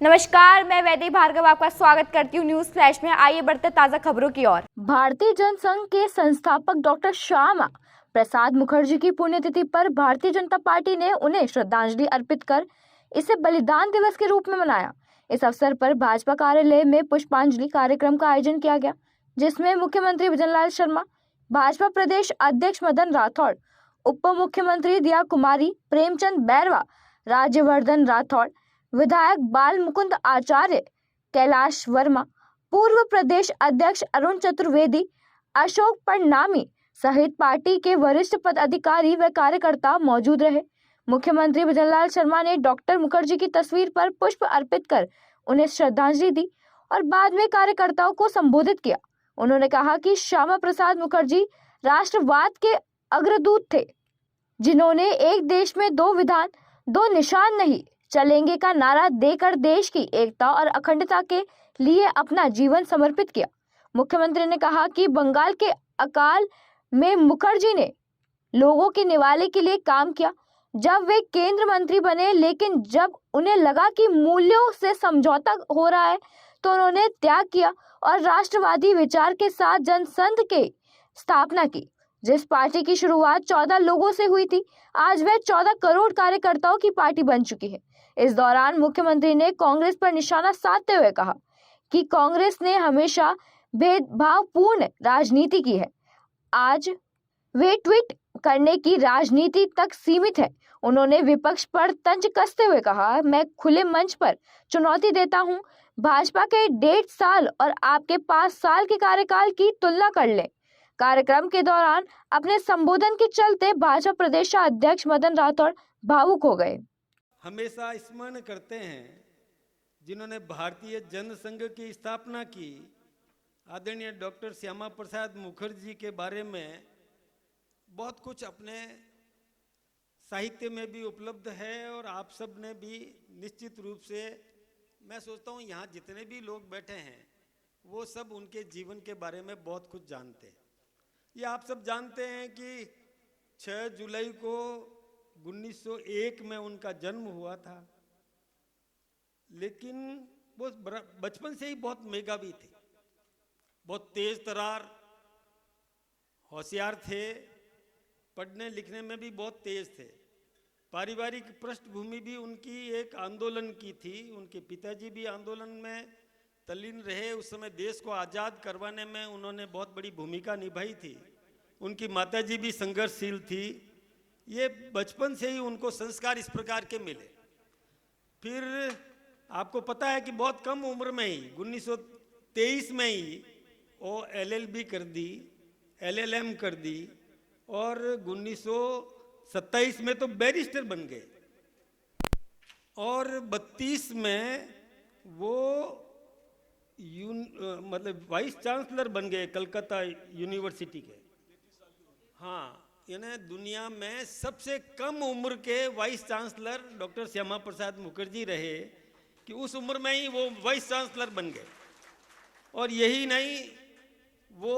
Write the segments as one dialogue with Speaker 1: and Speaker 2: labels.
Speaker 1: नमस्कार, मैं वैदेही भार्गव आपका स्वागत करती हूँ न्यूज फ्लैश में। आइए बढ़ते ताजा खबरों की ओर। भारतीय जनसंघ के संस्थापक डॉक्टर श्यामा प्रसाद मुखर्जी की पुण्यतिथि पर भारतीय जनता पार्टी ने उन्हें श्रद्धांजलि अर्पित कर इसे बलिदान दिवस के रूप में मनाया। इस अवसर पर भाजपा कार्यालय में पुष्पांजलि कार्यक्रम का आयोजन किया गया, जिसमें मुख्यमंत्री भजनलाल शर्मा, भाजपा प्रदेश अध्यक्ष मदन राठौड़, उप मुख्यमंत्री दिया कुमारी, प्रेमचंद बैरवा, राज्यवर्धन राठौड़, विधायक बाल मुकुंद आचार्य, कैलाश वर्मा, पूर्व प्रदेश अध्यक्ष अरुण चतुर्वेदी, अशोक परनामी सहित पार्टी के वरिष्ठ पदाधिकारी व कार्यकर्ता मौजूद रहे। मुख्यमंत्री भजनलाल शर्मा ने डॉक्टर मुखर्जी की तस्वीर पर पुष्प अर्पित कर उन्हें श्रद्धांजलि दी और बाद में कार्यकर्ताओं को संबोधित किया। उन्होंने कहा कि श्यामा प्रसाद मुखर्जी राष्ट्रवाद के अग्रदूत थे, जिन्होंने एक देश में दो विधान, दो निशान नहीं चलेंगे का नारा देकर देश की एकता और अखंडता के लिए अपना जीवन समर्पित किया। मुख्यमंत्री ने कहा कि बंगाल के अकाल में मुखर्जी ने लोगों के निवाले के लिए काम किया जब वे केंद्र मंत्री बने, लेकिन जब उन्हें लगा कि मूल्यों से समझौता हो रहा है तो उन्होंने त्याग किया और राष्ट्रवादी विचार के साथ जनसंघ की स्थापना की। जिस पार्टी की शुरुआत 14 लोगों से हुई थी, आज वह 14 करोड़ कार्यकर्ताओं की पार्टी बन चुकी है। इस दौरान मुख्यमंत्री ने कांग्रेस पर निशाना साधते हुए कहा कि कांग्रेस ने हमेशा भेदभावपूर्ण राजनीति की है, आज वे ट्वीट करने की राजनीति तक सीमित है। उन्होंने विपक्ष पर तंज कसते हुए कहा, मैं खुले मंच पर चुनौती देता हूं, भाजपा के 1.5 साल और आपके 5 साल के कार्यकाल की तुलना कर लें। कार्यक्रम के दौरान अपने संबोधन के चलते भाजपा प्रदेश अध्यक्ष मदन राठौड़ भावुक हो गए।
Speaker 2: हमेशा स्मरण करते हैं जिन्होंने भारतीय जनसंघ की स्थापना की, आदरणीय डॉक्टर श्यामा प्रसाद मुखर्जी के बारे में बहुत कुछ अपने साहित्य में भी उपलब्ध है और आप सब ने भी निश्चित रूप से, मैं सोचता हूँ यहाँ जितने भी लोग बैठे हैं वो सब उनके जीवन के बारे में बहुत कुछ जानते हैं। ये आप सब जानते हैं कि 6 जुलाई को 1901 में उनका जन्म हुआ था, लेकिन वो बचपन से ही बहुत मेधावी थे, बहुत तेज तरार, होशियार थे, पढ़ने लिखने में भी बहुत तेज थे। पारिवारिक पृष्ठभूमि भी उनकी एक आंदोलन की थी, उनके पिताजी भी आंदोलन में तल्लीन रहे। उस समय देश को आज़ाद करवाने में उन्होंने बहुत बड़ी भूमिका निभाई थी। उनकी माताजी भी संघर्षशील थी। ये बचपन से ही उनको संस्कार इस प्रकार के मिले। फिर आपको पता है कि बहुत कम उम्र में ही 1923 में ही वो LLB कर दी, LLM कर दी और 1927 में तो बैरिस्टर बन गए और 32 में वो मतलब वाइस चांसलर बन गए कलकत्ता यूनिवर्सिटी के। हाँ, यानी दुनिया में सबसे कम उम्र के vice chancellor doctor Shyama Prasad Mukherjee रहे कि उस उम्र में ही वो वाइस चांसलर बन गए। और यही नहीं, वो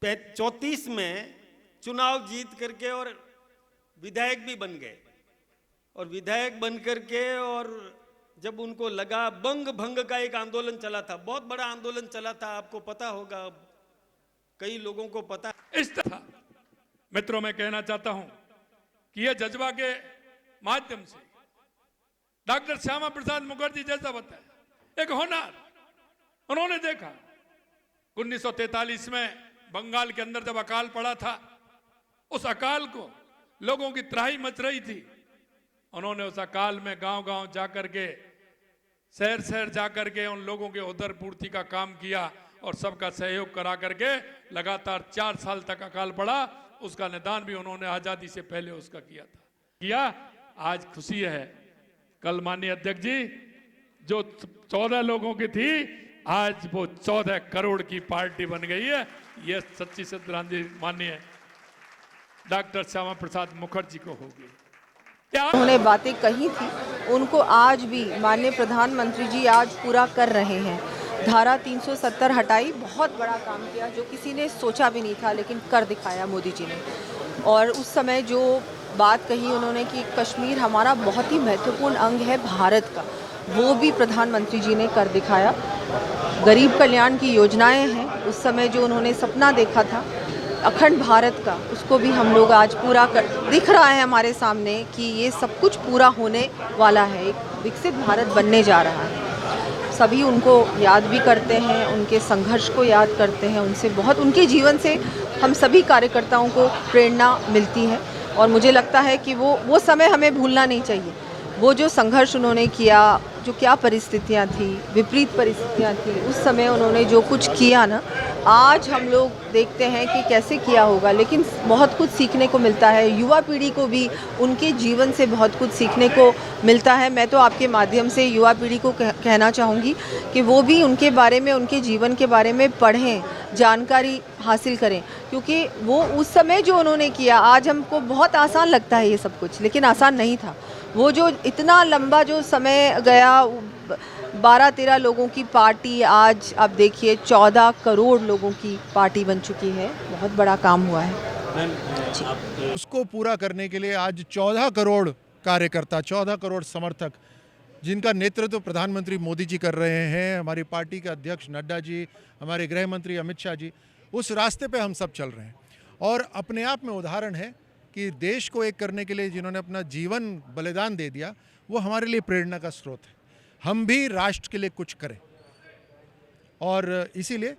Speaker 2: 34 में चुनाव जीत करके और विधायक भी बन गए। और विधायक बन करके, और जब उनको लगा, बंग भंग का एक आंदोलन चला था, बहुत बड़ा आंदोलन चला था, आपको पता होगा, कई लोगों को पता।
Speaker 3: इस तरह मित्रों, मैं कहना चाहता हूं कि यह जज्बा के माध्यम से डॉक्टर श्यामा प्रसाद मुखर्जी जैसा बताया एक होनहार, उन्होंने देखा 1943 में बंगाल के अंदर जब अकाल पड़ा था, उस अकाल को लोगों की त्राही मच रही थी। उन्होंने उस अकाल में गांव-गांव जाकर के, शहर-शहर जाकर के उन लोगों के उदर पूर्ति का काम किया और सबका सहयोग करा करके लगातार 4 साल तक अकाल पड़ा। उसका निदान भी उन्होंने आजादी से पहले उसका किया। आज खुशी है, कल माननीय अध्यक्ष जी, जो 14 लोगों की थी, आज वो 14 करोड़ की पार्टी बन गई है। ये सच्ची श्रद्धांजलि माननीय डॉक्टर श्यामा प्रसाद मुखर्जी को होगी।
Speaker 4: उन्होंने बातें कही थी, उनको आज भी माननीय प्रधानमंत्री जी आज पूरा कर रहे हैं। धारा 370 हटाई, बहुत बड़ा काम किया जो किसी ने सोचा भी नहीं था, लेकिन कर दिखाया मोदी जी ने। और उस समय जो बात कही उन्होंने कि कश्मीर हमारा बहुत ही महत्वपूर्ण अंग है भारत का, वो भी प्रधानमंत्री जी ने कर दिखाया। गरीब कल्याण की योजनाएं हैं, उस समय जो उन्होंने सपना देखा था अखंड भारत का, उसको भी हम लोग आज पूरा कर दिख रहा है हमारे सामने कि ये सब कुछ पूरा होने वाला है, एक विकसित भारत बनने जा रहा है। सभी उनको याद भी करते हैं, उनके संघर्ष को याद करते हैं, उनसे बहुत उनके जीवन से हम सभी कार्यकर्ताओं को प्रेरणा मिलती है और मुझे लगता है कि वो समय हमें भूलना नहीं चाहिए। वो जो संघर्ष उन्होंने किया, जो क्या परिस्थितियाँ थी, विपरीत परिस्थितियाँ थी, उस समय उन्होंने जो कुछ किया ना, आज हम लोग देखते हैं कि कैसे किया होगा, लेकिन बहुत कुछ सीखने को मिलता है। युवा पीढ़ी को भी उनके जीवन से बहुत कुछ सीखने को मिलता है। मैं तो आपके माध्यम से युवा पीढ़ी को कहना चाहूँगी कि वो भी उनके बारे में, उनके जीवन के बारे में पढ़ें, जानकारी हासिल करें, क्योंकि वो उस समय जो उन्होंने किया, आज हमको बहुत आसान लगता है ये सब कुछ, लेकिन आसान नहीं था। वो जो इतना लंबा जो समय गया, 12-13 लोगों की पार्टी, आज आप देखिए 14 करोड़ लोगों की पार्टी बन चुकी है। बहुत बड़ा काम हुआ है।
Speaker 5: उसको पूरा करने के लिए आज 14 करोड़ कार्यकर्ता, 14 करोड़ समर्थक, जिनका नेतृत्व प्रधानमंत्री मोदी जी कर रहे हैं, हमारी पार्टी के अध्यक्ष नड्डा जी, हमारे गृह मंत्री अमित शाह जी, उस रास्ते पे हम सब चल रहे हैं। और अपने आप में उदाहरण है कि देश को एक करने के लिए जिन्होंने अपना जीवन बलिदान दे दिया, वो हमारे लिए प्रेरणा का स्रोत है। हम भी राष्ट्र के लिए कुछ करें, और इसीलिए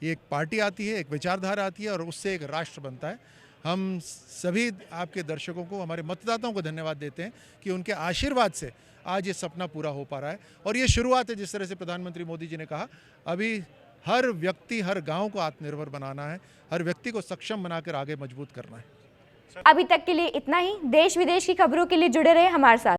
Speaker 5: ये एक पार्टी आती है, एक विचारधारा आती है, और उससे एक राष्ट्र बनता है। हम सभी आपके दर्शकों को, हमारे मतदाताओं को धन्यवाद देते हैं कि उनके आशीर्वाद से आज ये सपना पूरा हो पा रहा है। और ये शुरुआत है, जिस तरह से प्रधानमंत्री मोदी जी ने कहा, अभी हर व्यक्ति, हर गांव को आत्मनिर्भर बनाना है, हर व्यक्ति को सक्षम बनाकर आगे मजबूत करना है।
Speaker 1: अभी तक के लिए इतना ही। देश विदेश की खबरों के लिए जुड़े रहे हमारे साथ।